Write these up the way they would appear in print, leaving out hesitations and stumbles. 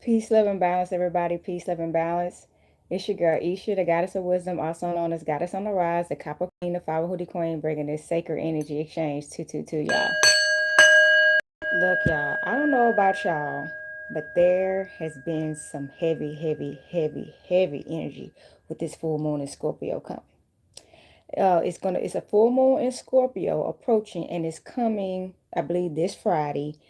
Peace, love, and balance, everybody. Peace, love, and balance. It's your girl, Isha, the goddess of wisdom, also known as Goddess on the Rise, the Copper Queen, the Five Hoodie Queen, bringing this sacred energy exchange 222, y'all. Look, y'all, I don't know about y'all, but there has been some heavy, heavy, heavy, heavy energy with this full moon in Scorpio coming. It's a full moon in Scorpio approaching, and it's coming, I believe, this Friday.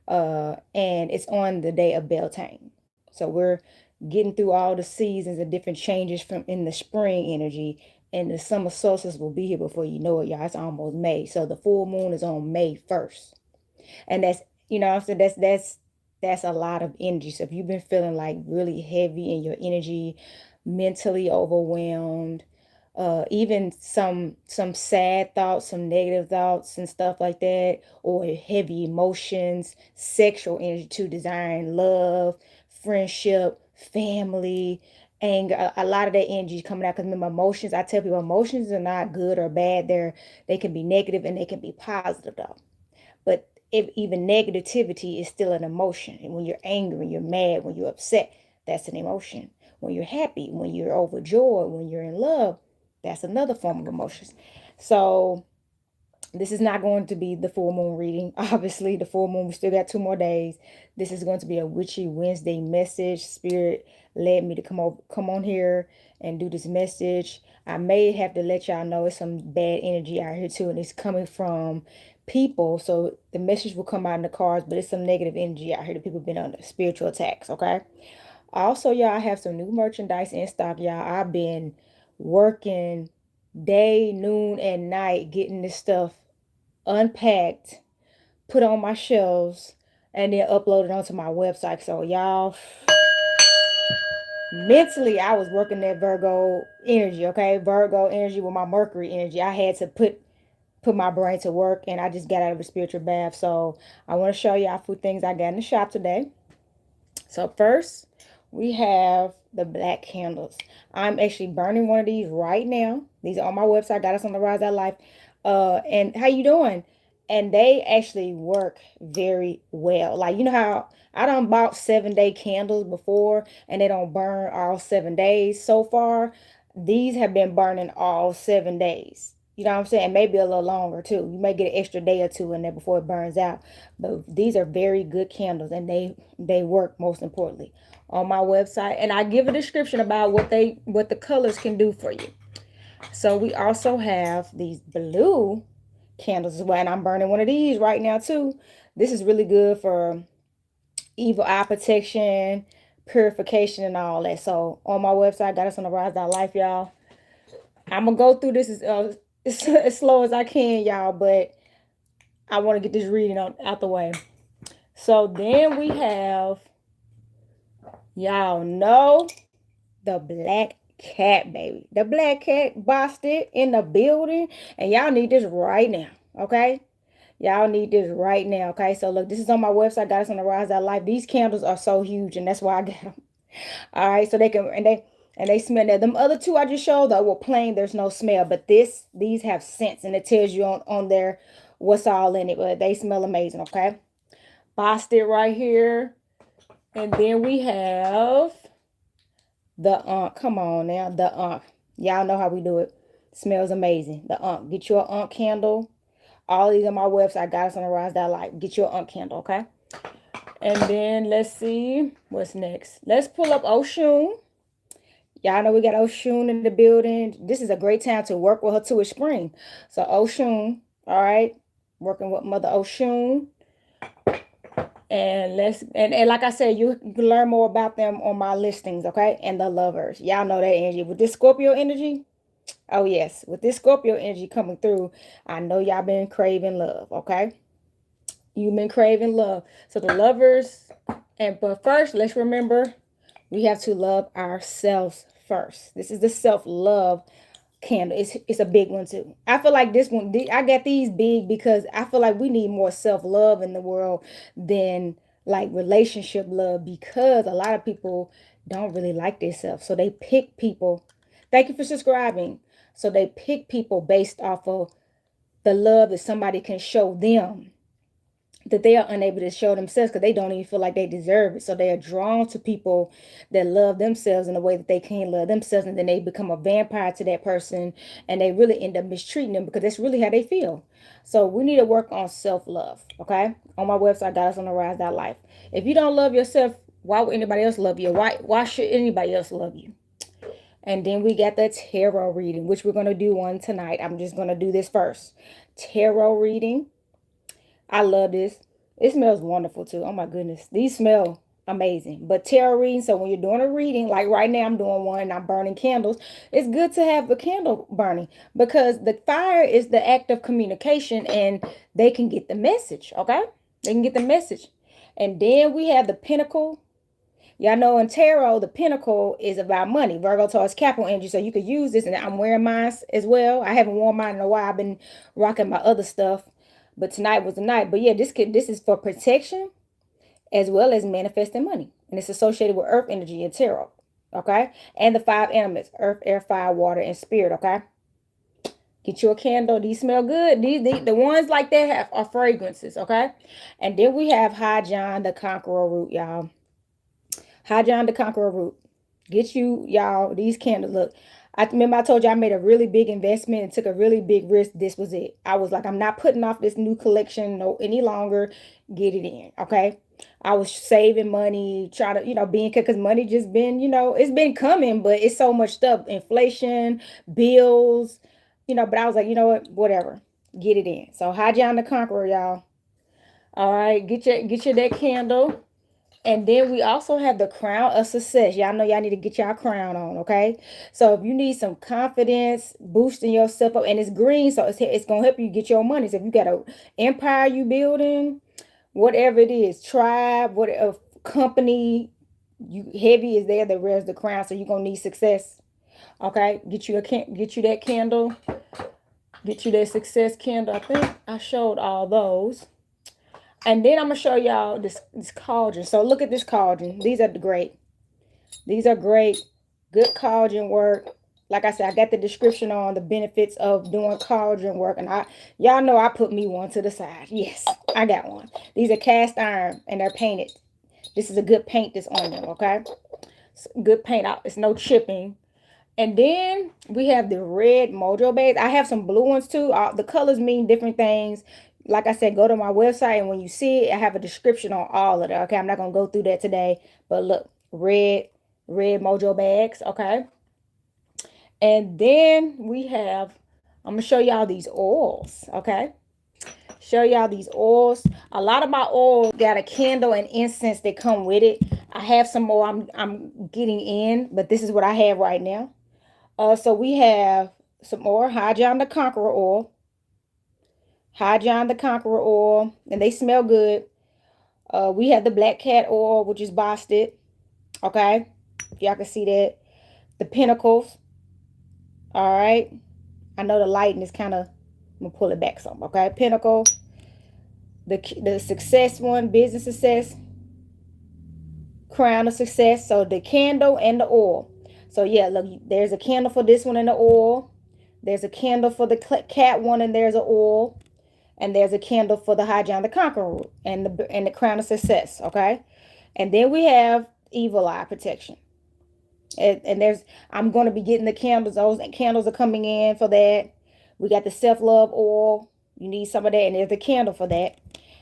And it's on the day of Beltane. So we're getting through all the seasons and different changes from in the spring energy, and the summer solstice will be here before you know it, y'all. It's almost May. So the full moon is on May 1st. And that's, I'm saying, that's a lot of energy. So if you've been feeling like really heavy in your energy, mentally overwhelmed, even some sad thoughts, some negative thoughts and stuff like that, or heavy emotions, sexual energy too, desiring love, friendship, family, anger. A lot of that energy is coming out because remember, emotions. I tell people emotions are not good or bad. They can be negative and they can be positive though. But if even negativity is still an emotion, and when you're angry, when you're mad, when you're upset, that's an emotion. When you're happy, when you're overjoyed, when you're in love, that's another form of emotions. So this is not going to be the full moon reading. Obviously, the full moon, we still got 2 more days. This is going to be a Witchy Wednesday message. Spirit led me to come on here and do this message. I may have to let y'all know it's some bad energy out here too, and it's coming from people. So the message will come out in the cards, but it's some negative energy out here that people have been under spiritual attacks. Okay. Also, y'all, I have some new merchandise in stock, y'all. I've been working day, noon, and night getting this stuff unpacked, put on my shelves, and then uploaded onto my website. So, y'all, mentally, I was working that Virgo energy, okay? Virgo energy with my Mercury energy. I had to put my brain to work, and I just got out of a spiritual bath. So, I want to show y'all a few things I got in the shop today. So first, we have the black candles. I'm actually burning one of these right now. These are on my website, Got Us on the Rise That Life. And how you doing? And they actually work very well. Like you know how I done bought 7 day candles before, and they don't burn all 7 days so far. These have been burning all 7 days. You know what I'm saying? Maybe a little longer too. You may get an extra day or two in there before it burns out. But these are very good candles, and they work most importantly on my website. And I give a description about what the colors can do for you. So we also have these blue candles as well, and I'm burning one of these right now too. This is really good for evil eye protection, purification, and all that. So on my website, got us on the rise.life, y'all. I'm gonna go through this as slow as I can, y'all, but I want to get this reading out the way. So then we have, y'all know, the black cat, baby. The black cat busted in the building, and y'all need this right now, okay? Y'all need this right now, okay? So look, this is on my website, Got Us on the Rise That Life. These candles are so huge, and that's why I got them. All right, so they can and they smell that. Them other two I just showed that were plain, there's no smell, but these have scents, and it tells you on there what's all in it. But they smell amazing, okay? Busted right here, and then we have the come on now, the y'all know how we do it. Smells amazing. The get you a candle. All these on my website, Got Us on the Rise That Light. Get you a candle, okay? And then let's see what's next. Let's pull up Oshun. Y'all know we got Oshun in the building. This is a great time to work with her too. It's spring. So Oshun, all right, working with Mother Oshun. And and like I said, you can learn more about them on my listings, okay? And the lovers. Y'all know that energy. With this Scorpio energy, oh yes, with this Scorpio energy coming through, I know y'all been craving love, okay? You've been craving love. So the lovers, but first, let's remember we have to love ourselves first. This is the self-love candle. It's a big one too. I feel like this one, I got these big because I feel like we need more self-love in the world than like relationship love, because a lot of people don't really like themselves. So they pick people. Thank you for subscribing. So they pick people based off of the love that somebody can show them. that they are unable to show themselves because they don't even feel like they deserve it. So they are drawn to people that love themselves in a way that they can't love themselves, and then they become a vampire to that person, and they really end up mistreating them because that's really how they feel. So we need to work on self-love. Okay, on my website, goddessontherise.life. If you don't love yourself, why would anybody else love you? Why should anybody else love you? And then we got the tarot reading, which we're going to do one tonight. I'm just going to do this first. Tarot reading. I love this. It smells wonderful too. Oh my goodness. These smell amazing. But tarot reading, so when you're doing a reading, like right now I'm doing one and I'm burning candles, it's good to have a candle burning because the fire is the act of communication and they can get the message, okay? They can get the message. And then we have the pentacle. Y'all know in tarot, the pentacle is about money. Virgo towards Capricorn energy. So you could use this, and I'm wearing mine as well. I haven't worn mine in a while. I've been rocking my other stuff. But tonight was the night. But yeah, this is for protection as well as manifesting money. And it's associated with earth energy and tarot. Okay? And the 5 elements: earth, air, fire, water, and spirit. Okay? Get you a candle. These smell good. These the ones like that are fragrances. Okay? And then we have High John the Conqueror root, y'all. High John the Conqueror root. Get you, y'all, these candles. Look, I remember I told you I made a really big investment and took a really big risk. This was it. I was like, I'm not putting off this new collection no any longer. Get it in, okay? I was saving money, trying to, being because money just been, it's been coming, but it's so much stuff, inflation, bills, But I was like, you know what, whatever, get it in. So High John the Conqueror, y'all. All right, get your that candle. And then we also have the crown of success. Y'all know y'all need to get y'all crown on, okay? So if you need some confidence, boosting yourself up, and it's green, so it's going to help you get your money. So if you got a empire you building, whatever it is, tribe, whatever company, you heavy is there that wears the crown, so you're going to need success, okay? Get you that candle. Get you that success candle. I think I showed all those. And then I'm going to show y'all this cauldron. So look at this cauldron. These are great. These are great. Good cauldron work. Like I said, I got the description on the benefits of doing cauldron work. And y'all know I put me one to the side. Yes, I got one. These are cast iron and they're painted. This is a good paint that's on them, okay? Good paint out. It's no chipping. And then we have the red mojo bags. I have some blue ones too. The colors mean different things. Like I said, go to my website, and when you see it, I have a description on all of it. Okay, I'm not going to go through that today. But look, red mojo bags. Okay. And then we have, I'm going to show y'all these oils. Okay. Show y'all these oils. A lot of my oils got a candle and incense that come with it. I have some more I'm getting in, but this is what I have right now. So we have some more High John the Conqueror oil. High John the Conqueror oil. And they smell good. We have the Black Cat oil, which is Bosted. Okay. Y'all can see that. The Pinnacles. Alright. I know the lighting is kind of, I'm going to pull it back some. Okay. Pinnacle. The success one. Business success. Crown of success. So the candle and the oil. So yeah, look, there's a candle for this one and the oil. There's a candle for the cat one, and there's an oil. And there's a candle for the High John the Conqueror and the crown of success. Okay. And then we have evil eye protection. And I'm going to be getting the candles. Those candles are coming in for that. We got the self-love oil. You need some of that. And there's a candle for that.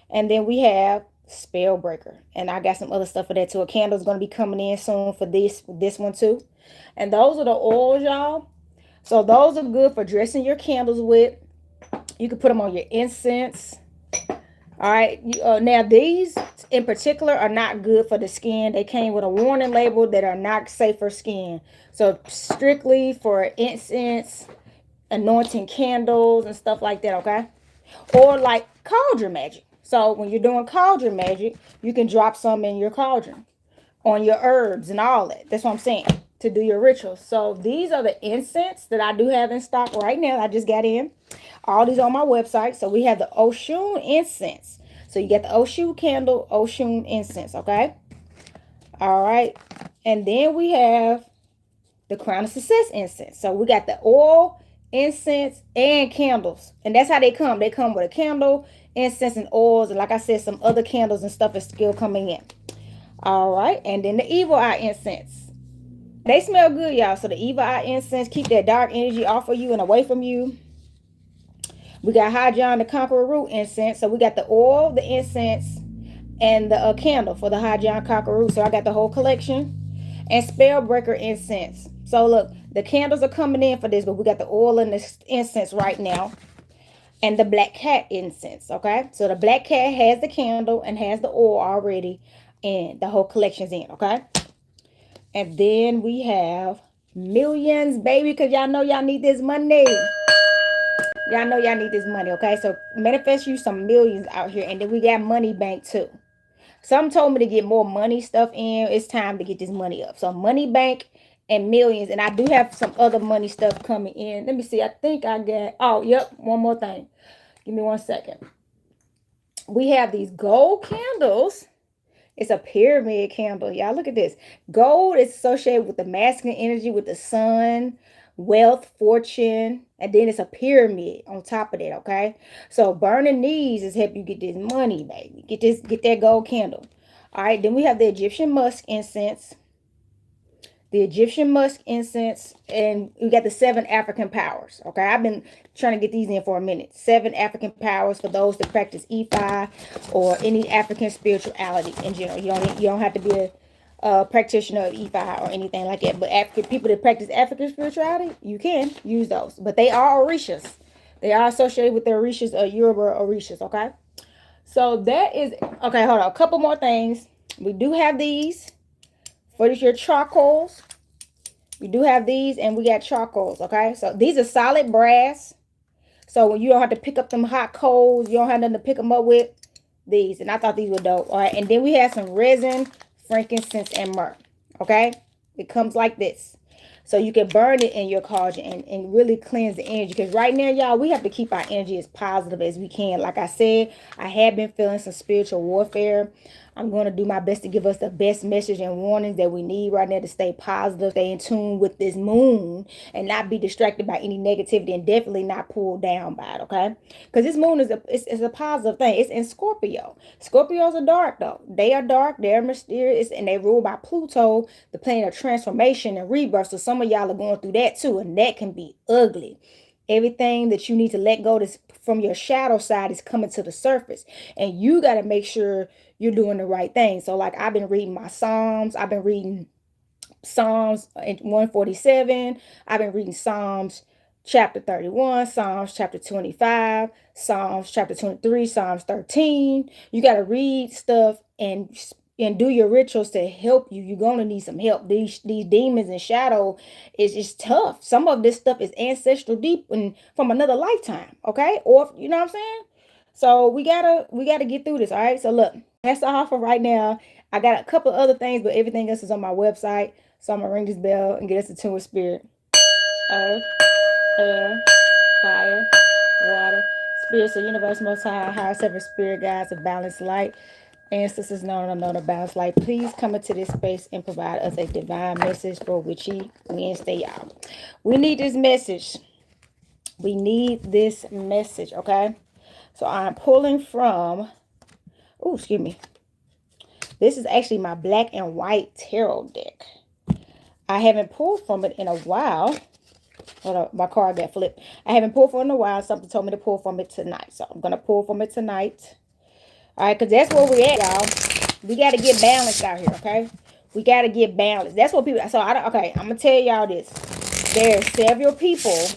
And then we have spell breaker. And I got some other stuff for that too. A candle is going to be coming in soon for this one too. And those are the oils, y'all. So those are good for dressing your candles with. You can put them on your incense. All right. Now, these in particular are not good for the skin. They came with a warning label that are not safe for skin. So strictly for incense, anointing candles, and stuff like that, okay? Or like cauldron magic. So when you're doing cauldron magic, you can drop some in your cauldron on your herbs and all that. That's what I'm saying, to do your rituals. So these are the incense that I do have in stock right now. I just got in. All these on my website. So we have the Oshun incense. So you get the Oshun candle, Oshun incense, okay? All right. And then we have the Crown of Success incense. So we got the oil incense, and candles. And that's how they come. They come with a candle, incense, and oils. And like I said, some other candles and stuff is still coming in. All right. And then the evil eye incense. They smell good, y'all. So the evil eye incense keep that dark energy off of you and away from you. We got High John the Conqueror root incense. So we got the oil, the incense, and the candle for the High John Conqueror root. So I got the whole collection. And Spellbreaker incense. So look, the candles are coming in for this, but we got the oil and the incense right now. And the black cat incense, okay? So the black cat has the candle and has the oil already, and the whole collection's in, okay? And then we have millions, baby, because y'all know y'all need this money. Y'all know y'all need this money, okay? So manifest you some millions out here. And then we got money bank too. Some told me to get more money stuff in. It's time to get this money up. So money bank and millions. And I do have some other money stuff coming in. Let me see. I think I got, oh, yep. One more thing. Give me 1 second. We have these gold candles. It's a pyramid candle. Y'all look at this. Gold is associated with the masculine energy, with the sun, wealth, fortune, and then it's a pyramid on top of that, okay? So burning these is help you get this money, baby. Get that gold candle. All right, then we have the Egyptian musk incense. The Egyptian musk incense, and we got the 7 African powers. Okay, I've been trying to get these in for a minute. 7 African powers for those that practice EFI or any African spirituality in general. You don't have to be a practitioner of EFI or anything like that. But African people that practice African spirituality, you can use those. But they are orishas. They are associated with the orishas or Yoruba orishas. Okay, so that is okay. Hold on, a couple more things. We do have these. For your charcoals, we do have these, and we got charcoals, okay? So these are solid brass. So when you don't have to pick up them hot coals, you don't have nothing to pick them up with, these. And I thought these were dope, all right? And then we have some resin, frankincense, and myrrh, okay? It comes like this. So you can burn it in your cauldron and really cleanse the energy. Because right now, y'all, we have to keep our energy as positive as we can. Like I said, I have been feeling some spiritual warfare. I'm going to do my best to give us the best message and warnings that we need right now to stay positive, stay in tune with this moon, and not be distracted by any negativity, and definitely not pulled down by it, okay? Because this moon is a positive thing. It's in Scorpio. Scorpios are dark, though. They are dark, they're mysterious, and they rule by Pluto, the planet of transformation and rebirth. So some of y'all are going through that too, and that can be ugly. Everything that you need to let go from your shadow side is coming to the surface. And you got to make sure you're doing the right thing. So like I've been reading my Psalms. I've been reading Psalms 147. I've been reading Psalms chapter 31, Psalms chapter 25, Psalms chapter 23, Psalms 13. You got to read stuff and do your rituals to help you. You're going to need some help. These demons and shadow is tough. Some of this stuff is ancestral deep and from another lifetime, okay? Or you know what I'm saying? So we gotta get through this, all right? So look, that's all for right now. I got a couple of other things, but everything else is on my website. So I'm gonna ring this bell and get us in tune with spirit. Earth, air, fire, water, spirits of universe, most high, higher seven spirit guides of balanced light, ancestors known and unknown of balanced light. Please come into this space and provide us a divine message for Witchy Wednesday, y'all. We need this message. We need this message, okay? So I'm pulling from, oh, excuse me. This is actually my black and white tarot deck. I haven't pulled from it in a while. Hold on, my card got flipped. I haven't pulled from it in a while. Something told me to pull from it tonight. So I'm going to pull from it tonight. All right, because that's where we're at, y'all. We got to get balanced out here, okay? We got to get balanced. That's what people, so okay, I'm going to tell y'all this. There are several people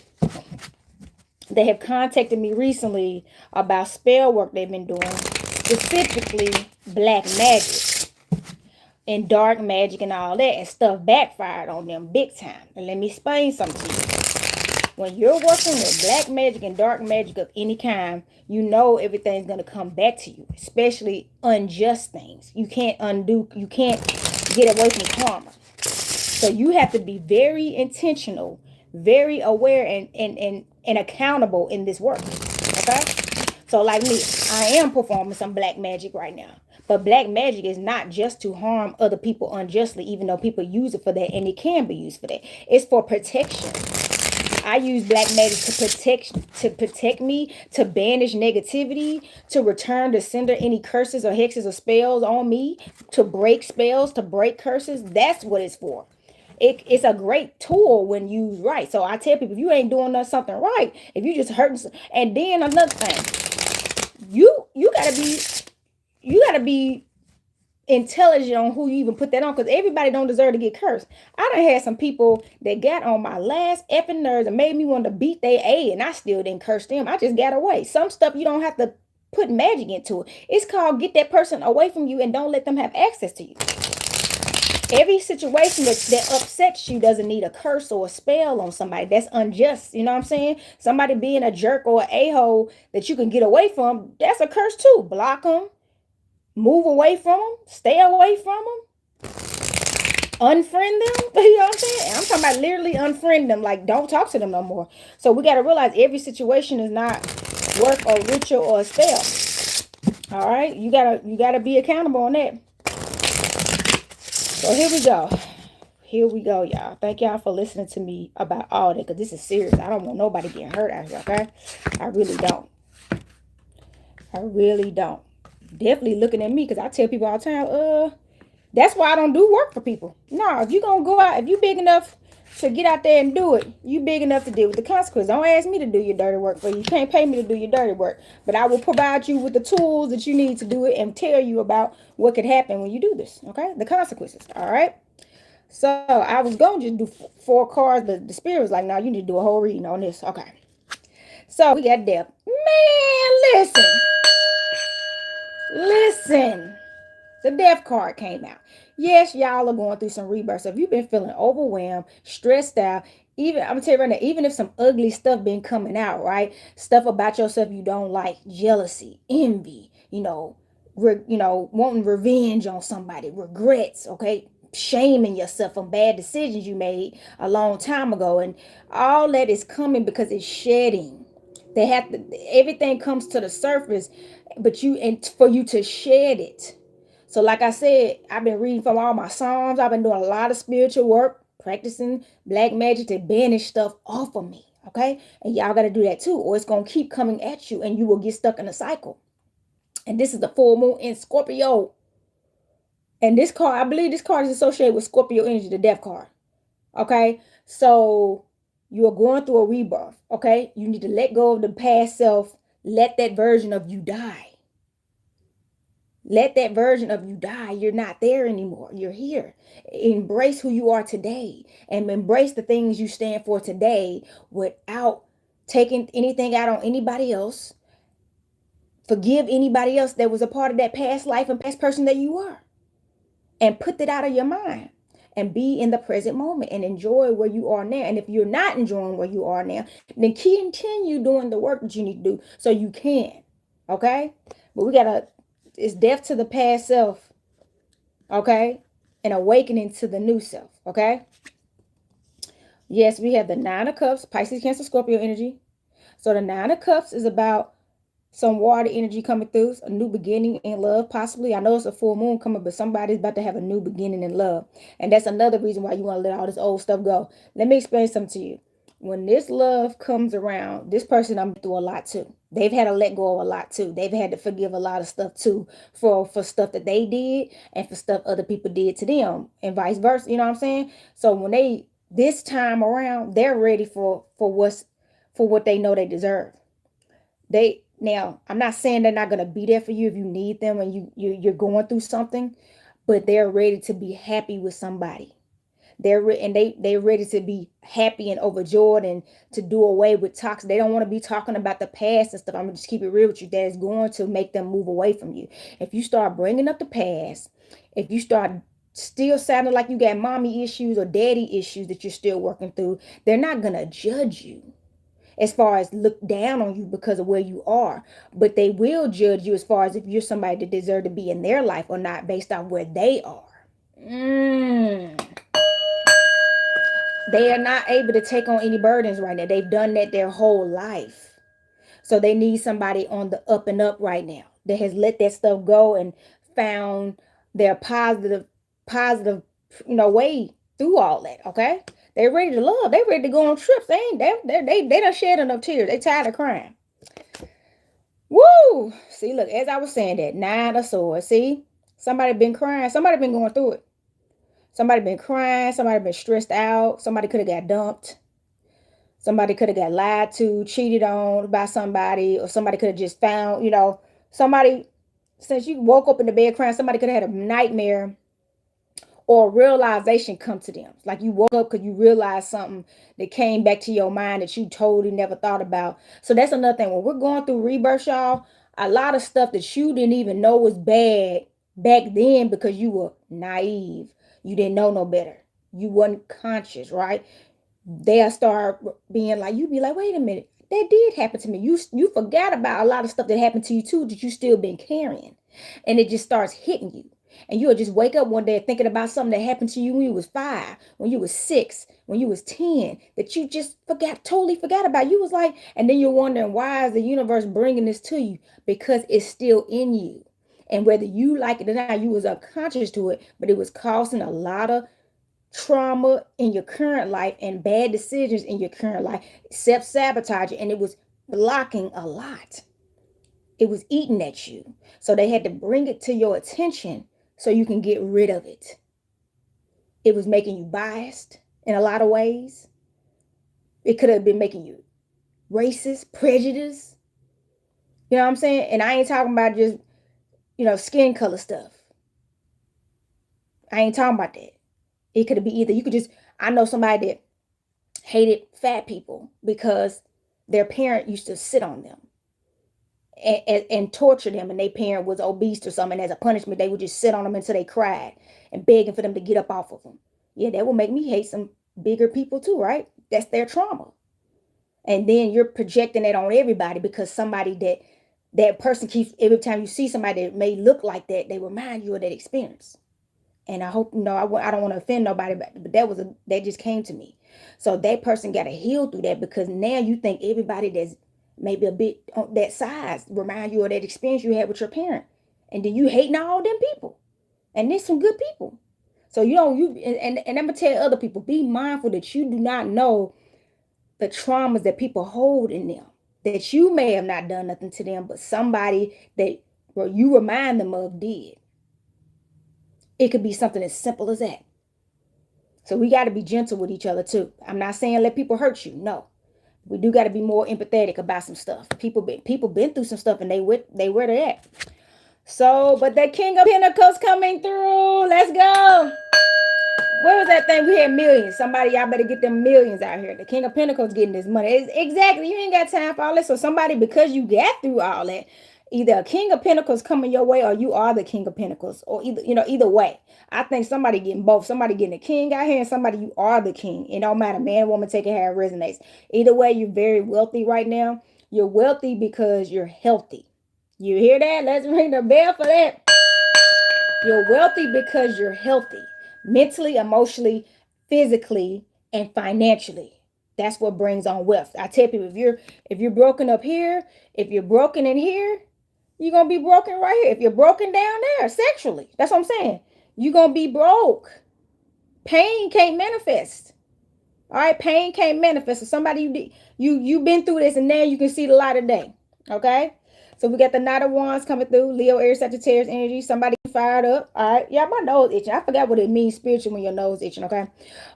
that have contacted me recently about spell work they've been doing, specifically black magic and dark magic and all that, and stuff backfired on them big time. And let me explain something to you. When you're working with black magic and dark magic of any kind, you know everything's going to come back to you, especially unjust things. You can't undo, you can't get away from karma. So you have to be very intentional, very aware and accountable in this work. Okay? So like me, I am performing some black magic right now. But black magic is not just to harm other people unjustly, even though people use it for that, and it can be used for that. It's for protection. I use black magic to protect me, to banish negativity, to return to sender any curses or hexes or spells on me, to break spells, to break curses. That's what it's for. It's a great tool when used right. So I tell people, if you ain't doing something right, if you just hurting, and then another thing, you gotta be intelligent on who you even put that on, because everybody don't deserve to get cursed. I done had some people that got on my last effing nerves and made me want to beat their A, and I still didn't curse them. I just got away. Some stuff you don't have to put magic into it. It's called get that person away from you and don't let them have access to you. Every situation that upsets you doesn't need a curse or a spell on somebody. That's unjust. You know what I'm saying? Somebody being a jerk or an a-hole that you can get away from, that's a curse too. Block them, move away from them, stay away from them, unfriend them. You know what I'm saying? I'm talking about literally unfriend them, like don't talk to them no more. So we got to realize every situation is not work or ritual or a spell. All right, you gotta be accountable on that. So here we go. Here we go, y'all. Thank y'all for listening to me about all that, because this is serious. I don't want nobody getting hurt out here, okay? I really don't. I really don't. Definitely looking at me, because I tell people all the time, that's why I don't do work for people. No, if you going to go out, if you big enough to get out there and do it, you big enough to deal with the consequences. Don't ask me to do your dirty work for you. You can't pay me to do your dirty work. But I will provide you with the tools that you need to do it and tell you about what could happen when you do this, okay? The consequences, all right? So I was going to just do 4 cards, but the spirit was like, no, you need to do a whole reading on this. Okay. So we got death. Man, listen. The death card came out. Yes, y'all are going through some rebirth. So if you've been feeling overwhelmed, stressed out, even, I'm gonna tell you right now, even if some ugly stuff been coming out, right? Stuff about yourself you don't like, jealousy, envy, wanting revenge on somebody, regrets, okay? Shaming yourself from bad decisions you made a long time ago. And all that is coming because it's shedding. They have to, everything comes to the surface, but for you to shed it. So like I said, I've been reading from all my Psalms. I've been doing a lot of spiritual work, practicing black magic to banish stuff off of me. Okay. And y'all got to do that too, or it's going to keep coming at you and you will get stuck in a cycle. And this is the full moon in Scorpio. And this card, I believe this card is associated with Scorpio energy, the death card. Okay. So you are going through a rebirth. Okay. You need to let go of the past self. Let that version of you die. Let that version of you die. You're not there anymore. You're here. Embrace who you are today and embrace the things you stand for today without taking anything out on anybody else. Forgive anybody else that was a part of that past life and past person that you are. And put that out of your mind. And be in the present moment and enjoy where you are now. And if you're not enjoying where you are now, then continue doing the work that you need to do so you can. Okay? But it's death to the past self. Okay? And awakening to the new self. Okay? Yes, we have the 9 of Cups, Pisces, Cancer, Scorpio energy. So the 9 of Cups is about some water energy coming through, a new beginning in love, possibly. I know it's a full moon coming, but somebody's about to have a new beginning in love. And that's another reason why you want to let all this old stuff go. Let me explain something to you. When this love comes around, this person I'm through a lot too. They've had to let go of a lot too. They've had to forgive a lot of stuff too for stuff that they did and for stuff other people did to them and vice versa. You know what I'm saying? So when this time around, they're ready for what they know they deserve. Now, I'm not saying they're not going to be there for you if you need them and you're going through something, but they're ready to be happy with somebody. They're ready to be happy and overjoyed and to do away with toxic. They don't want to be talking about the past and stuff. I'm going to just keep it real with you. That is going to make them move away from you. If you start bringing up the past, if you start still sounding like you got mommy issues or daddy issues that you're still working through, they're not going to judge you as far as look down on you because of where you are. But they will judge you as far as if you're somebody that deserve to be in their life or not based on where they are. They are not able to take on any burdens right now. They've done that their whole life. So they need somebody on the up and up right now that has let that stuff go and found their positive, way through all that. Okay. They ready to love. They ready to go on trips. They done shed enough tears. They tired of crying. Woo! See, look, as I was saying that, 9 of Swords. See? Somebody been crying. Somebody been going through it. Somebody been crying. Somebody been stressed out. Somebody could have got dumped. Somebody could have got lied to, cheated on by somebody, or somebody could have just found, somebody, since you woke up in the bed crying, somebody could have had a nightmare or a realization come to them. Like you woke up because you realized something that came back to your mind that you totally never thought about. So that's another thing. When we're going through rebirth, y'all, a lot of stuff that you didn't even know was bad back then because you were naive. You didn't know no better. You weren't conscious, right? They'll start being like, you be like, wait a minute, that did happen to me. You forgot about a lot of stuff that happened to you too that you still been carrying. And it just starts hitting you. And you'll just wake up one day thinking about something that happened to you when you was 5, when you was 6, when you was 10, that you just totally forgot about. You was like, and then you're wondering, why is the universe bringing this to you? Because it's still in you. And whether you like it or not, you was unconscious to it, but it was causing a lot of trauma in your current life and bad decisions in your current life, self-sabotage, and it was blocking a lot. It was eating at you. So they had to bring it to your attention so you can get rid of it. It was making you biased in a lot of ways. It could have been making you racist, prejudiced. You know what I'm saying? And I ain't talking about just, skin color stuff. I ain't talking about that. It could be either. I know somebody that hated fat people because their parent used to sit on them and torture them, and their parent was obese or something. And as a punishment, they would just sit on them until they cried and begging for them to get up off of them. Yeah, that will make me hate some bigger people too, right? That's their trauma. And then you're projecting it on everybody because somebody that person keeps, every time you see somebody that may look like that, they remind you of that experience. And I hope, I don't want to offend nobody, but that just came to me. So that person got to heal through that, because now you think everybody that's maybe a bit on that size remind you of that experience you had with your parent. And then you hating all them people. And there's some good people. So and I'm going to tell other people, be mindful that you do not know the traumas that people hold in them. That you may have not done nothing to them, but somebody that you remind them of did. It could be something as simple as that. So we got to be gentle with each other too. I'm not saying let people hurt you. No, we do got to be more empathetic about some stuff. People been through some stuff, and they where they're at. So, but that King of Pentacles coming through. Let's go. Where was that thing? We had millions. Somebody, y'all better get them millions out here. The King of Pentacles getting this money. Exactly. You ain't got time for all this. So somebody, because you got through all that, either a King of Pentacles coming your way, or you are the King of Pentacles, or either way. I think somebody getting both. Somebody getting a king out here, and somebody, you are the king. It don't matter, man, woman, take it how it resonates. Either way, you're very wealthy right now. You're wealthy because you're healthy. You hear that? Let's ring the bell for that. You're wealthy because you're healthy. Mentally, emotionally, physically, and financially. That's what brings on wealth. I tell people, if you're broken up here, if you're broken in here, you're gonna be broken right here. If you're broken down there sexually, that's what I'm saying. You're gonna be broke. Pain can't manifest. All right, pain can't manifest. So somebody you've been through this, and now you can see the light of day. Okay. So we got the Knight of Wands coming through. Leo, Aries, Sagittarius energy. Somebody fired up. All right. Yeah, my nose itching. I forgot what it means spiritual when your nose itching. Okay.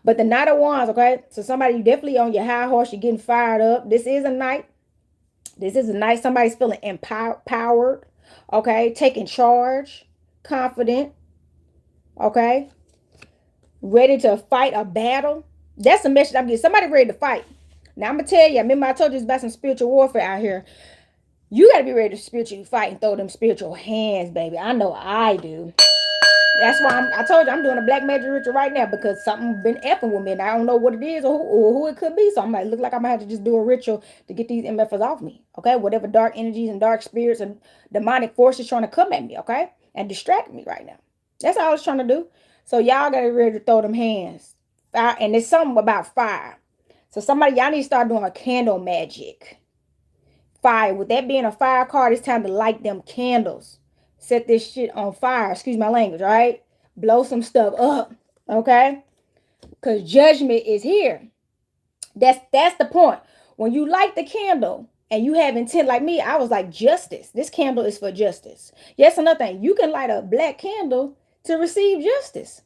But the Knight of Wands. Okay. So somebody, you definitely on your high horse. You're getting fired up. This is a night. This is a night. Somebody's feeling empowered. Okay. Taking charge. Confident. Okay. Ready to fight a battle. That's the message I'm getting. Somebody ready to fight. Now I'm going to tell you. Remember I told you it's about some spiritual warfare out here. You got to be ready to spiritually fight and throw them spiritual hands, baby. I know I do. That's why I told you I'm doing a black magic ritual right now, because something been effing with me, and I don't know what it is or who it could be. So I'm like, look like I'm going to have to just do a ritual to get these MFs off me. Okay. Whatever dark energies and dark spirits and demonic forces trying to come at me. Okay. And distract me right now. That's all I was trying to do. So y'all got to be ready to throw them hands. Fire, and it's something about fire. So somebody, y'all need to start doing a candle magic. Fire. With that being a fire card, it's time to light them candles. Set this shit on fire. Excuse my language, right? Blow some stuff up. Okay? because judgment is here. That's the point. When you light the candle and you have intent, like me, I was like, justice. This candle is for justice. Yes, another thing, you can light a black candle to receive justice.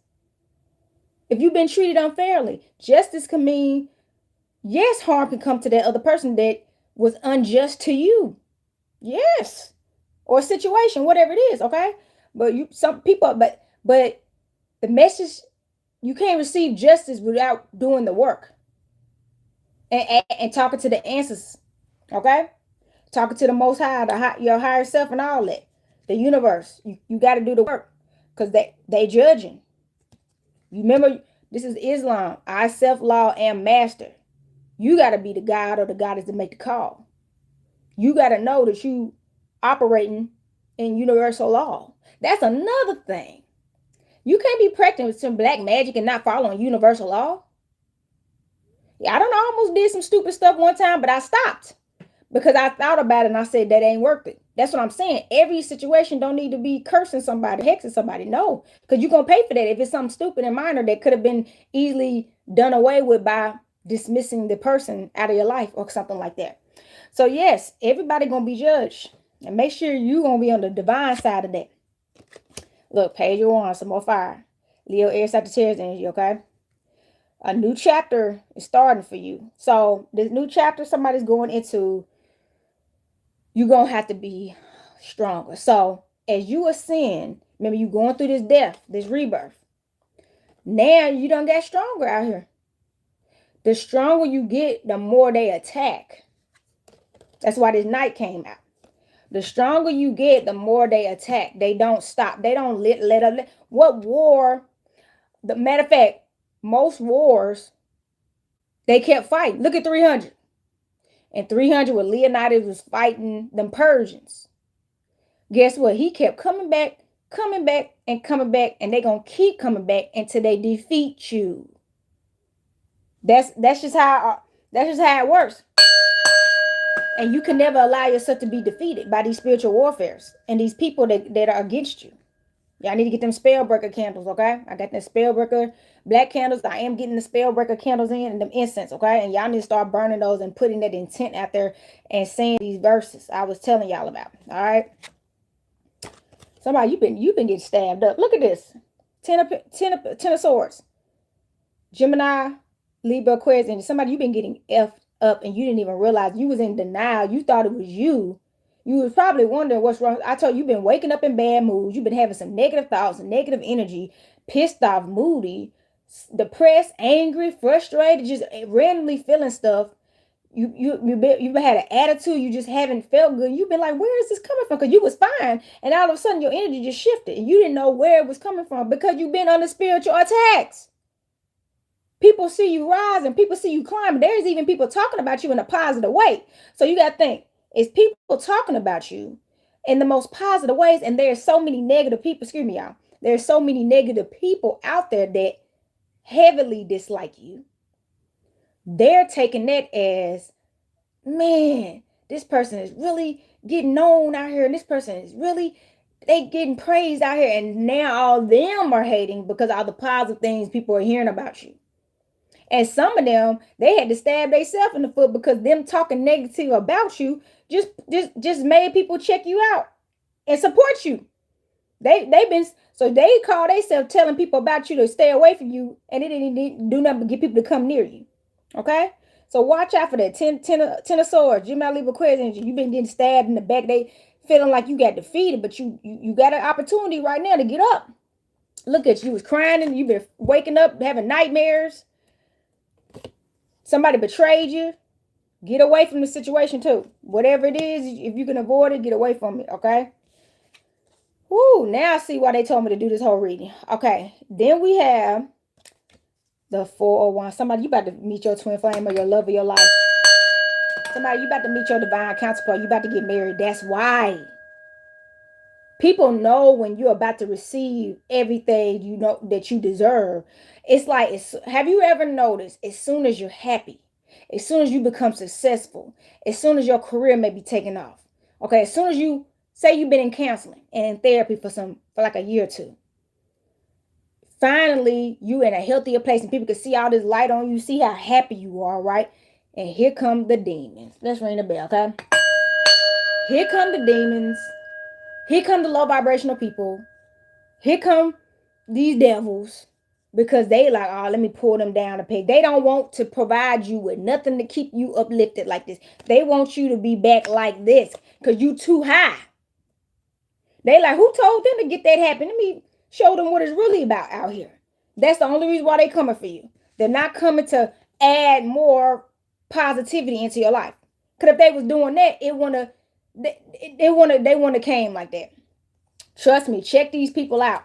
If you've been treated unfairly, justice can mean, yes, harm can come to that other person that was unjust to you. Yes. Or situation, whatever it is, okay? But you some people, but the message, you can't receive justice without doing the work and talking to the answers, okay? Talking to the Most High, your higher self, and all that, the universe. You got to do the work because they judging. You remember, this is Islam. I self law am master. You got to be the God or the goddess to make the call. You got to know that you operating in universal law. That's another thing. You can't be practicing some black magic and not following universal law. Yeah, I don't know. I almost did some stupid stuff one time, but I stopped because I thought about it and I said that ain't worth it. That's what I'm saying. Every situation don't need to be cursing somebody, hexing somebody. No, because you're going to pay for that if it's something stupid and minor that could have been easily done away with by dismissing the person out of your life or something like that. So yes, everybody going to be judged. And make sure you're going to be on the divine side of that. Look, page 1, some more fire. Leo, Air, Sagittarius energy, okay? A new chapter is starting for you. So this new chapter somebody's going into, you're going to have to be stronger. So as you ascend, remember you going through this death, this rebirth. Now you don't get stronger out here. The stronger you get, the more they attack. That's why this night came out. The stronger you get, the more they attack. They don't stop. They don't let up. What war? The matter of fact, most wars, they kept fighting. Look at 300. And 300 when Leonidas was fighting them Persians. Guess what? He kept coming back, and coming back, and they're gonna keep coming back until they defeat you. That's just how it works. And you can never allow yourself to be defeated by these spiritual warfares and these people that are against you. Y'all need to get them spellbreaker candles, okay? I got them spellbreaker black candles. I am getting the spellbreaker candles in and them incense, okay? And y'all need to start burning those and putting that intent out there and saying these verses I was telling y'all about, all right? Somebody, you've been getting stabbed up. Look at this. Ten of Swords. Gemini, Libra, Aquarius, and somebody, you've been getting effed up and you didn't even realize. You was in denial. You thought it was you. You was probably wondering what's wrong. I told you, you've been waking up in bad moods. You've been having some negative thoughts and negative energy, pissed off, moody, depressed, angry, frustrated, just randomly feeling stuff. You've had an attitude. You just haven't felt good. You've been like, where is this coming from? Because you was fine, and all of a sudden your energy just shifted, and you didn't know where it was coming from because you've been under spiritual attacks. People see you rising. People see you climbing. There's even people talking about you in a positive way. So you got to think, it's people talking about you in the most positive ways. And there's so many negative people. Excuse me, y'all. There's so many negative people out there that heavily dislike you. They're taking that as, man, this person is really getting known out here. And this person is really, they getting praised out here. And now all them are hating because all the positive things people are hearing about you. And some of them, they had to stab themselves in the foot because them talking negative about you just made people check you out and support you. They call themselves telling people about you to stay away from you, and they didn't do nothing but get people to come near you. Okay? So watch out for that. Ten of Swords, Gemini, Libra, Aquarius, you've been getting stabbed in the back. They feeling like you got defeated, but you got an opportunity right now to get up. Look at you, was crying and you've been waking up having nightmares. Somebody betrayed you. Get away from the situation too. Whatever it is, if you can avoid it, get away from it, okay? Woo, now I see why they told me to do this whole reading. Okay, then we have the 401. Somebody, you about to meet your twin flame or your love of your life. Somebody, you about to meet your divine counterpart. You about to get married. That's why. People know when you're about to receive everything you know that you deserve. It's like, have you ever noticed, as soon as you're happy, as soon as you become successful, as soon as your career may be taking off, okay, as soon as you say you've been in counseling and in therapy for like a year or two, Finally, you in a healthier place and people can see all this light on you, see how happy you are, right? And here come the demons. Let's ring the bell, okay? Here come the demons. Here come the low vibrational people. Here come these devils because they like, oh, let me pull them down a peg. They don't want to provide you with nothing to keep you uplifted like this. They want you to be back like this because you too high. They like, who told them to get that happen? Let me show them what it's really about out here. That's the only reason why they coming for you. They're not coming to add more positivity into your life. Because if they was doing that, they wanna came like that. Trust me, check these people out.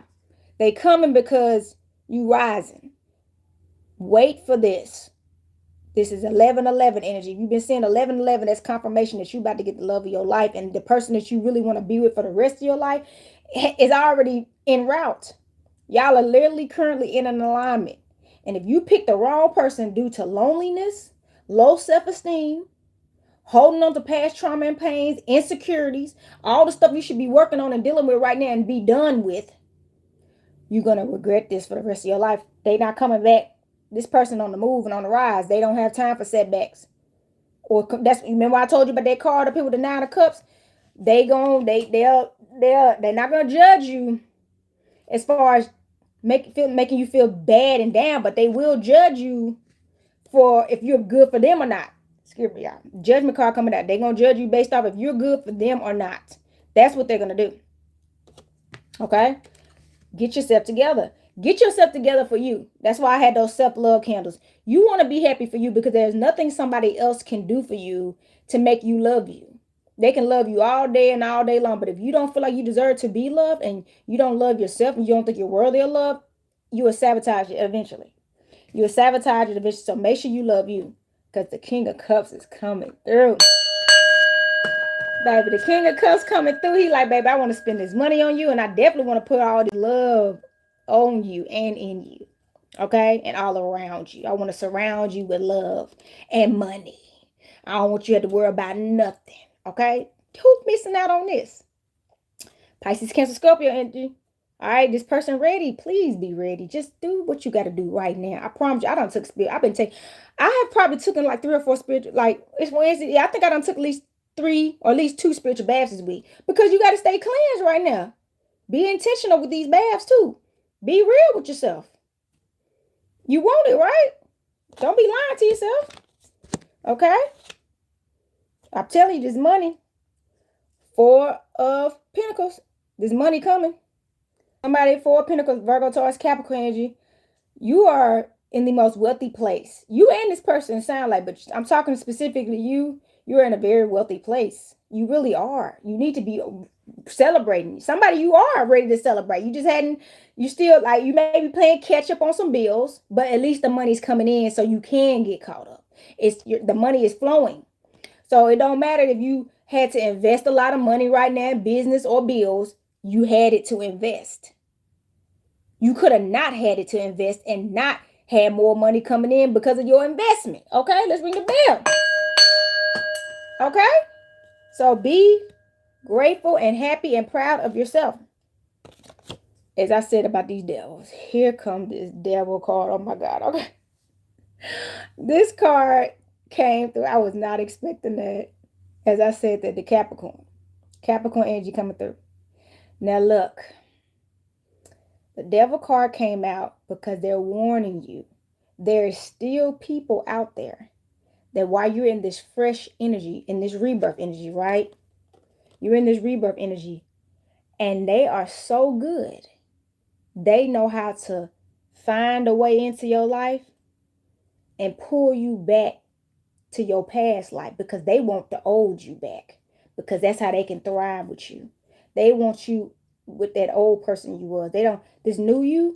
They coming because you rising. Wait for this. This is 11-11 energy. If you've been seeing 11-11, that's confirmation that you about to get the love of your life. And the person that you really want to be with for the rest of your life is already en route. Y'all are literally currently in an alignment. And if you pick the wrong person due to loneliness, low self-esteem, holding on to past trauma and pains, insecurities, all the stuff you should be working on and dealing with right now and be done with, you're going to regret this for the rest of your life. They not coming back. This person on the move and on the rise. They don't have time for setbacks. Or that's, remember I told you about that card up here with the 9 of cups? They're not going to judge you as far as making you feel bad and down, but they will judge you for if you're good for them or not. Excuse me, y'all. Judgment card coming out. They're going to judge you based off if you're good for them or not. That's what they're going to do. Okay? Get yourself together. Get yourself together for you. That's why I had those self-love candles. You want to be happy for you because there's nothing somebody else can do for you to make you love you. They can love you all day and all day long, but if you don't feel like you deserve to be loved and you don't love yourself and you don't think you're worthy of love, you will sabotage it eventually. You will sabotage it eventually. So make sure you love you because the King of Cups is coming through. Baby, the King of Cups coming through. He like, baby, I want to spend this money on you, and I definitely want to put all this love on you and in you, okay? And all around you. I want to surround you with love and money. I don't want you to have to worry about nothing, okay? Who's missing out on this? Pisces, Cancer, Scorpio energy. All right, this person ready. Please be ready. Just do what you got to do right now. I promise you, I don't took spirit. I have probably taken like 3 or 4 spiritual, like it's Wednesday. Yeah, I think I done took at least 3 or at least 2 spiritual baths this week because you got to stay cleansed right now. Be intentional with these baths too. Be real with yourself. You want it, right? Don't be lying to yourself. Okay? I'm telling you, this money. 4 of Pentacles. This money coming. Somebody 4 of Pentacles, Virgo, Taurus, Capricorn energy. You are in the most wealthy place. You and this person sound like, but I'm talking specifically you. You're in a very wealthy place. You really are. You need to be celebrating. Somebody you are ready to celebrate. You still like, you may be playing catch up on some bills, but at least the money's coming in so you can get caught up. The money is flowing. So it don't matter if you had to invest a lot of money right now in business or bills, you had it to invest. You could have not had it to invest and not had more money coming in because of your investment. Okay, let's ring the bell. Okay, so be grateful and happy and proud of yourself. As I said about these devils, here comes this devil card. Oh my God. Okay, this card came through. I was not expecting that. As I said, that the Capricorn energy coming through. Now look, the devil card came out because they're warning you. There's still people out there that while you're in this fresh energy, in this rebirth energy, right? You're in this rebirth energy and they are so good. They know how to find a way into your life and pull you back to your past life because they want the old you back because that's how they can thrive with you. They want you with that old person you was. This new you,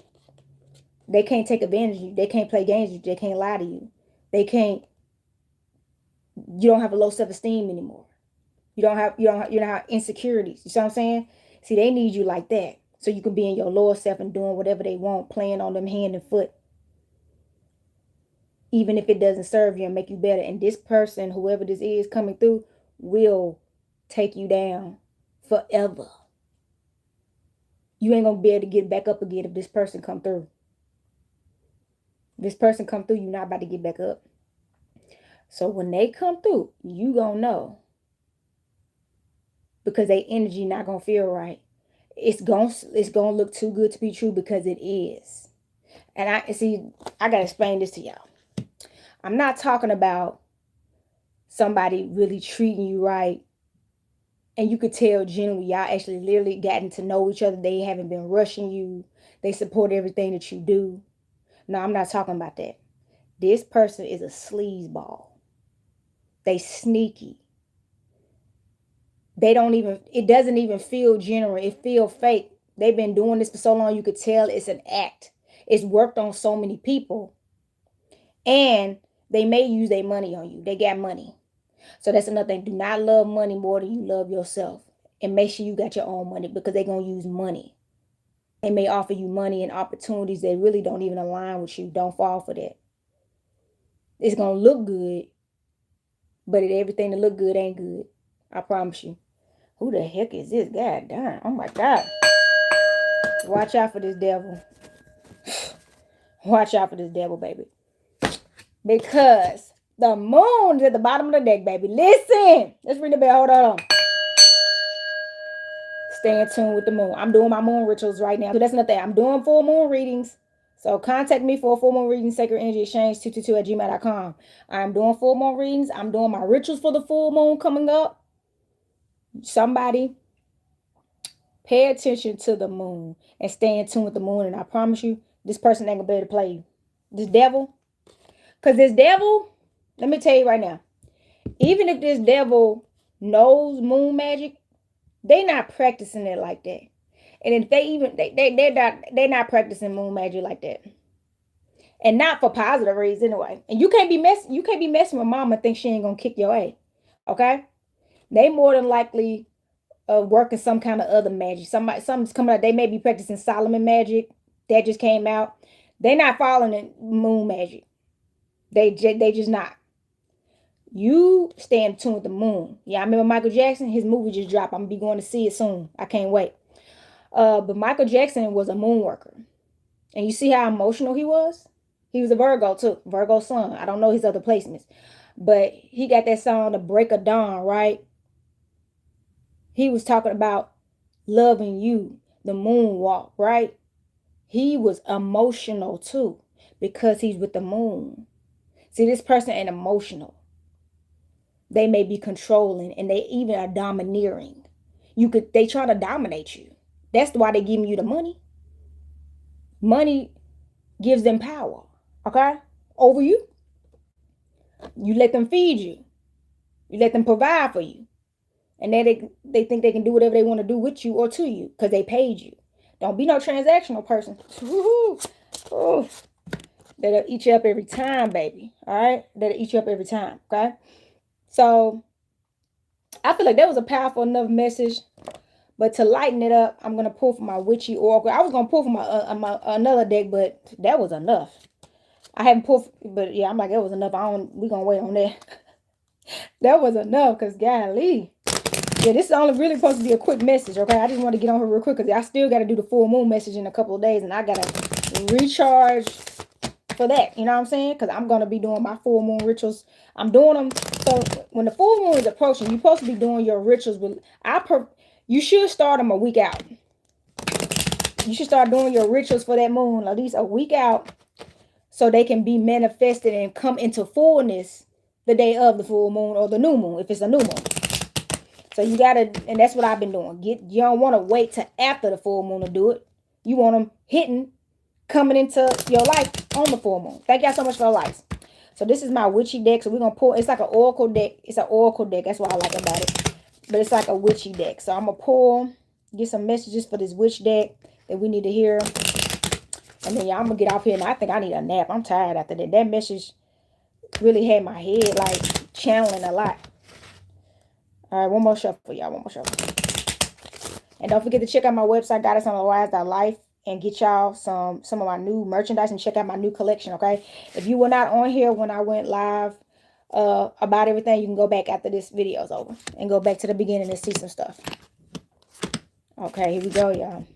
they can't take advantage of you. They can't play games with you. They can't lie to you. You don't have a low self-esteem anymore. You don't have insecurities. You see what I'm saying? See, they need you like that. So you can be in your lower self and doing whatever they want, playing on them hand and foot. Even if it doesn't serve you and make you better. And this person, whoever this is coming through, will take you down forever. You ain't gonna be able to get back up again if this person come through. This person come through, you're not about to get back up. So when they come through, you gonna know, because their energy not gonna feel right. It's gonna look too good to be true, because it is. And I gotta explain this to y'all. I'm not talking about somebody really treating you right, and you could tell genuinely y'all actually literally gotten to know each other. They haven't been rushing you. They support everything that you do. No, I'm not talking about that. This person is a sleazeball. They sneaky. It doesn't even feel genuine. It feels fake. They've been doing this for so long, you could tell it's an act. It's worked on so many people. And they may use their money on you. They got money. So that's another thing. Do not love money more than you love yourself. And make sure you got your own money, because they're going to use money. They may offer you money and opportunities that really don't even align with you. Don't fall for that. It's going to look good, but everything that look good ain't good. I promise you. Who the heck is this? God damn. Oh my God. Watch out for this devil. Watch out for this devil, baby. Because the moon is at the bottom of the deck, baby. Listen. Let's ring the bell. Hold on. Stay in tune with the moon. I'm doing my moon rituals right now. So that's another thing. I'm doing full moon readings. So contact me for a full moon reading, Sacred Energy Exchange 222@gmail.com. I'm doing full moon readings. I'm doing my rituals for the full moon coming up. Somebody pay attention to the moon and stay in tune with the moon. And I promise you, this person ain't gonna be able to play you. This devil. Because this devil, let me tell you right now, even if this devil knows moon magic, they not practicing it like that. And if they're not practicing moon magic like that. And not for positive reasons anyway. And you can't be messing with mama and think she ain't gonna kick your ass. Okay? They more than likely working some kind of other magic. Something's coming out. They may be practicing Solomon magic. That just came out. They're not following moon magic. They just not. You stay in tune with the moon. Yeah, I remember Michael Jackson. His movie just dropped. I'm gonna be going to see it soon. I can't wait. But Michael Jackson was a moon worker, and you see how emotional he was. He was a Virgo too, Virgo sun. I don't know his other placements, but he got that song, "The Break of Dawn," right? He was talking about loving you, the moonwalk, right? He was emotional too, because he's with the moon. See, this person ain't emotional. They may be controlling, and they even are domineering. They try to dominate you. That's why they giving you the money. Money gives them power, okay? Over you. You let them feed you. You let them provide for you. And then they think they can do whatever they want to do with you or to you because they paid you. Don't be no transactional person. Ooh. That'll eat you up every time, baby. All right? That'll eat you up every time, okay? So I feel like that was a powerful enough message. But to lighten it up, I'm gonna pull from my Witchy Oracle. I was gonna pull from my another deck, but that was enough. I haven't pulled, but yeah, I'm like, that was enough. We gonna wait on that. That was enough, cause golly, yeah, this is only really supposed to be a quick message, okay? I just want to get on here real quick, cause I still got to do the full moon message in a couple of days, and I gotta recharge for that. You know what I'm saying? Cause I'm gonna be doing my full moon rituals. I'm doing them. So when the full moon is approaching, you're supposed to be doing your rituals. But you should start them a week out. You should start doing your rituals for that moon at least a week out, so they can be manifested and come into fullness the day of the full moon or the new moon, if it's a new moon. So you gotta, and that's what I've been doing. You don't want to wait till after the full moon to do it. You want them hitting, coming into your life on the full moon. Thank y'all so much for the likes. So this is my witchy deck. So we're gonna pull. It's like an oracle deck. It's an oracle deck. That's what I like about it. But it's like a witchy deck. So I'm gonna pull, get some messages for this witch deck that we need to hear. And then y'all, I'm gonna get off here, and I think I need a nap. I'm tired after that. That message really had my head like channeling a lot. All right, one more shuffle, y'all. One more shuffle. And don't forget to check out my website, goddessonthewise.life, and get y'all some of my new merchandise and check out my new collection, okay? If you were not on here when I went live about everything, you can go back after this video is over and go back to the beginning and see some stuff. Okay, here we go, y'all.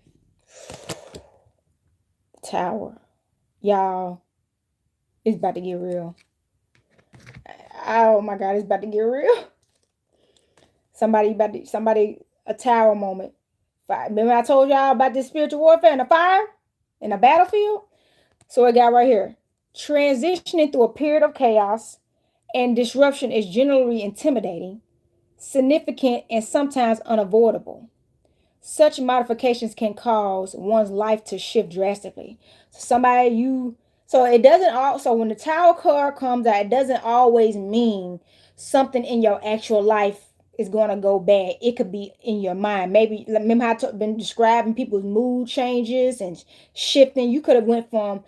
Tower. Y'all, It's about to get real. Oh my God, it's about to get real. Somebody, a tower moment. Remember I told y'all about this spiritual warfare and the fire in the battlefield? So it got right here. Transitioning through a period of chaos and disruption is generally intimidating, significant, and sometimes unavoidable. Such modifications can cause one's life to shift drastically. So it doesn't also, when the tower card comes out, it doesn't always mean something in your actual life is going to go bad. It could be in your mind. Maybe remember how I've been describing people's mood changes and shifting. You could have went from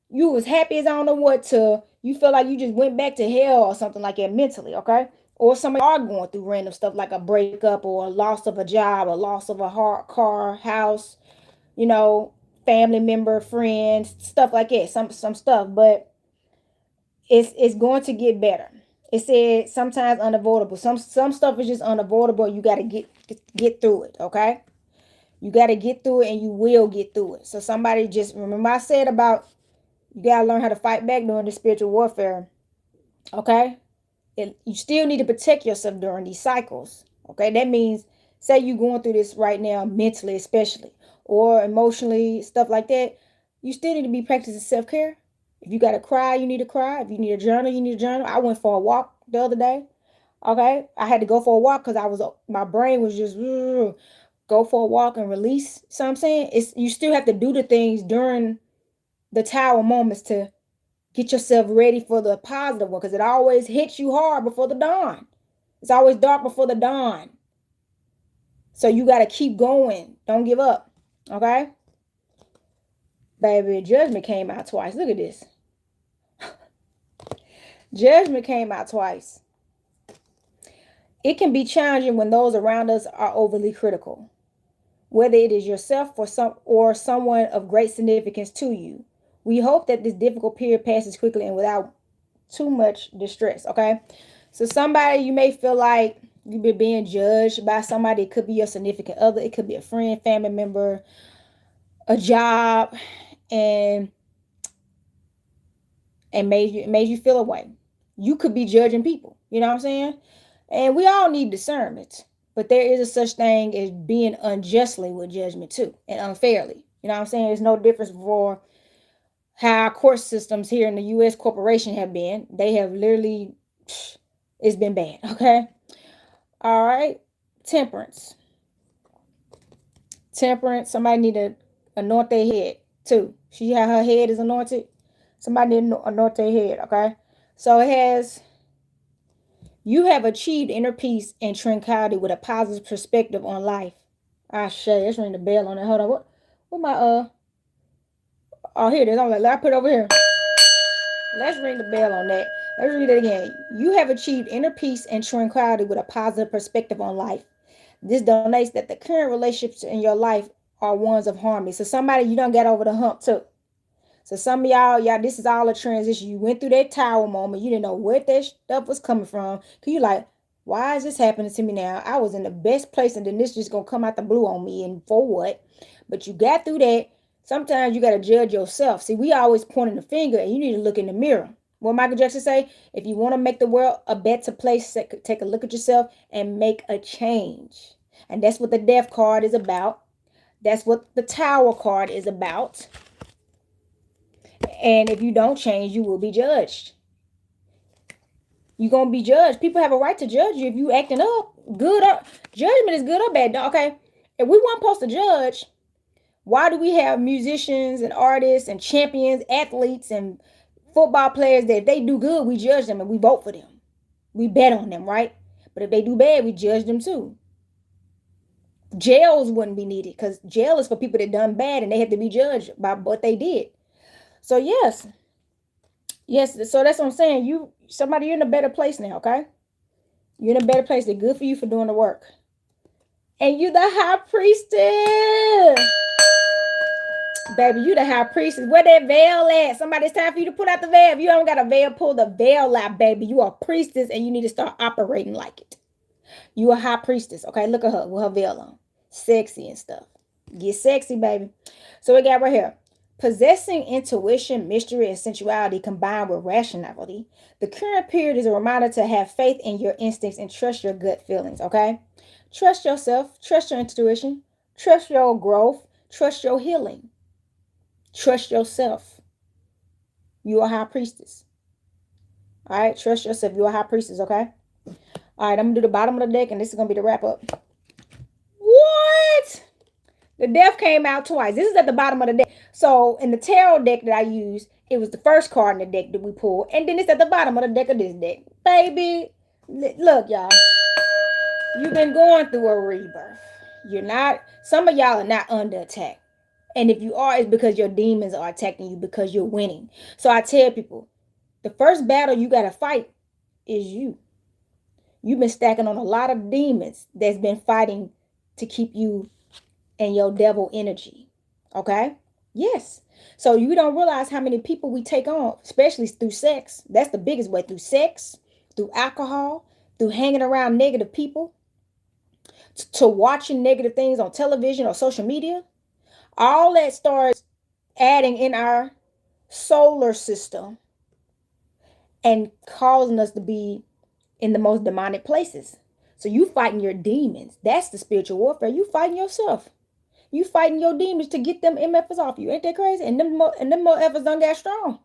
you was happy as I don't know what to you feel like you just went back to hell or something like that mentally, okay? Or some of you are going through random stuff like a breakup or a loss of a job, a loss of a hard car, house, you know, family member, friends, stuff like that. Some stuff, but it's going to get better. It said sometimes unavoidable. Some stuff is just unavoidable. You got to get through it, okay? You got to get through it, and you will get through it. So somebody just remember I said about you got to learn how to fight back during the spiritual warfare, okay? You still need to protect yourself during these cycles. Okay, that means say you're going through this right now mentally, especially or emotionally, stuff like that. You still need to be practicing self-care. If you gotta cry, you need to cry. If you need a journal, you need a journal. I went for a walk the other day. Okay, I had to go for a walk because my brain was just go for a walk and release. So I'm saying it's you still have to do the things during the tower moments to get yourself ready for the positive one because it always hits you hard before the dawn. It's always dark before the dawn. So you got to keep going. Don't give up. Okay? Baby, judgment came out twice. Look at this. Judgment came out twice. It can be challenging when those around us are overly critical, whether it is yourself or someone of great significance to you. We hope that this difficult period passes quickly and without too much distress. Okay? So somebody you may feel like you've been being judged by somebody. It could be your significant other. It could be a friend, family member, a job, and made you feel away. You could be judging people. You know what I'm saying? And we all need discernment, but there is a such thing as being unjustly with judgment too, and unfairly. You know what I'm saying? There's no difference for how our court systems here in the U.S. corporation have been. They have literally, it's been bad. Okay. All right. Temperance. Temperance. Somebody need to anoint their head too. See how her head is anointed? Somebody need to anoint their head. Okay. So it has, you have achieved inner peace and tranquility with a positive perspective on life. I say, let's ring the bell on that. Hold on. What my, oh, here it is. I'm like, I put it over here. Let's ring the bell on that. Let's read it again. You have achieved inner peace and tranquility with a positive perspective on life. This donates that the current relationships in your life are ones of harmony. So somebody you don't get over the hump too. So some of y'all, this is all a transition. You went through that tower moment. You didn't know where that stuff was coming from. Cause you like, why is this happening to me now? I was in the best place and then this just gonna come out the blue on me. And for what? But you got through that. Sometimes you gotta judge yourself. See, we always pointing the finger and you need to look in the mirror. What Michael Jackson say? If you want to make the world a better place, take a look at yourself and make a change. And that's what the death card is about. That's what the tower card is about. And if you don't change, you will be judged. You're going to be judged. People have a right to judge you if you acting up. Good or judgment is good or bad. Okay. If we weren't supposed to judge, why do we have musicians and artists and champions, athletes and football players that if they do good, we judge them and we vote for them. We bet on them, right? But if they do bad, we judge them too. Jails wouldn't be needed because jail is for people that done bad and they have to be judged by what they did. So yes, so that's what I'm saying. You're in a better place now, okay? You're in a better place. They're good for you for doing the work. And you the high priestess. Baby, you the high priestess. Where that veil at? Somebody's time for you to put out the veil. If you haven't got a veil, pull the veil out, baby. You are a priestess and you need to start operating like it. You a high priestess, okay? Look at her with her veil on. Sexy and stuff. Get sexy, baby. So we got right here. Possessing intuition, mystery, and sensuality combined with rationality, the current period is a reminder to have faith in your instincts and trust your gut feelings, okay? Trust yourself, trust your intuition, trust your growth, trust your healing, trust yourself. You are a high priestess. All right, trust yourself. You're a high priestess, okay? All right, I'm gonna do the bottom of the deck, and this is gonna be the wrap up. What? The death came out twice. This is at the bottom of the deck. So in the tarot deck that I used, it was the first card in the deck that we pulled, and then it's at the bottom of the deck of this deck. Baby, look, y'all. You've been going through a rebirth. You're not. Some of y'all are not under attack, and if you are, it's because your demons are attacking you because you're winning. So I tell people, the first battle you gotta fight is you. You've been stacking on a lot of demons that's been fighting to keep you in your devil energy. Okay? Yes. So you don't realize how many people we take on, especially through sex. That's the biggest way, through sex, through alcohol, through hanging around negative people, to watching negative things on television or social media. All that starts adding in our solar system and causing us to be in the most demonic places. So you fighting your demons. That's the spiritual warfare. You fighting yourself. You fighting your demons to get them MFs off you. Ain't that crazy? And them MFs done got strong.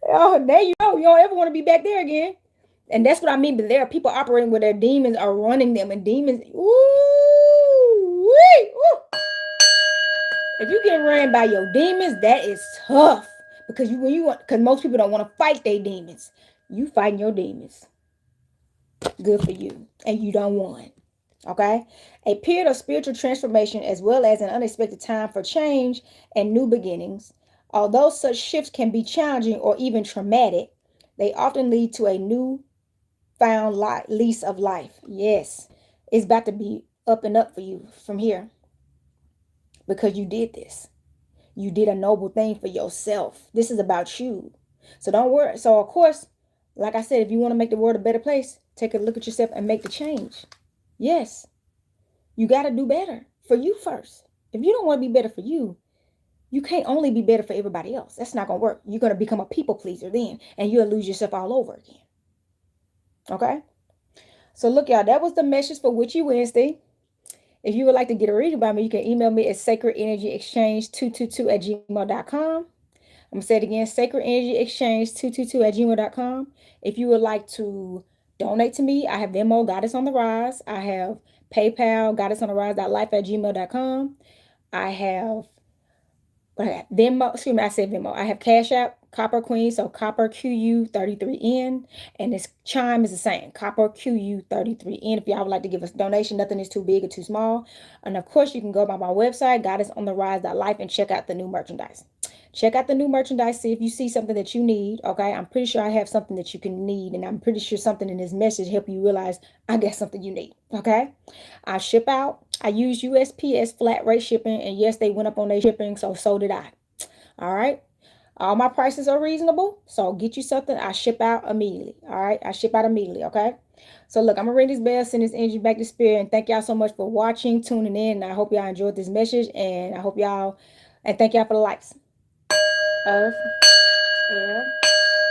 Oh, there you go. You don't ever want to be back there again. And that's what I mean. But there are people operating where their demons are running them, and demons. Ooh, wee, ooh. If you get ran by your demons, that is tough. Because because most people don't want to fight their demons. You fighting your demons. Good for you. And you don't want. Okay? A period of spiritual transformation as well as an unexpected time for change and new beginnings. Although such shifts can be challenging or even traumatic, they often lead to a new found lease of life. Yes, it's about to be up and up for you from here because you did this. You did a noble thing for yourself. This is about you. So don't worry. So, of course, like I said, if you want to make the world a better place, take a look at yourself and make the change. Yes, you got to do better for you first. If you don't want to be better for you, you can't only be better for everybody else. That's not going to work. You're going to become a people pleaser then, and you'll lose yourself all over again. Okay? So, look, y'all, that was the message for Witchy Wednesday. If you would like to get a reading by me, you can email me at sacredenergyexchange222@gmail.com. I'm going to say it again, sacredenergyexchange222@gmail.com. If you would like to donate to me, I have Venmo, Goddess on the Rise. I have PayPal, goddessontherise.life@gmail.com. I have Venmo, excuse me, I said Venmo. I have Cash App, Copper Queen, so Copper QU33N, and this Chime is the same, Copper QU33N. If y'all would like to give us a donation, nothing is too big or too small. And of course, you can go by my website, goddessontherise.life, and check out the new merchandise. Check out the new merchandise, see if you see something that you need, okay? I'm pretty sure I have something that you can need, and I'm pretty sure something in this message help you realize I got something you need, okay? I ship out. I use USPS flat rate shipping, and yes, they went up on their shipping, so did I. All right. All my prices are reasonable, so get you something. I ship out immediately. All right, I ship out immediately. Okay. So look, I'm gonna ring this bell, send this energy back to spirit, and thank y'all so much for watching, tuning in. And I hope y'all enjoyed this message, and thank y'all for the likes. Earth, air,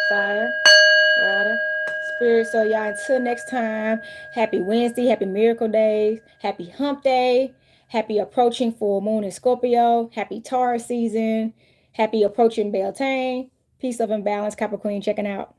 fire, water, spirit. So y'all, until next time, happy Wednesday, happy miracle days, happy hump day, happy approaching full moon in Scorpio, happy Taurus season, happy approaching Beltane. Peace, love, and balance. Capricorn checking out.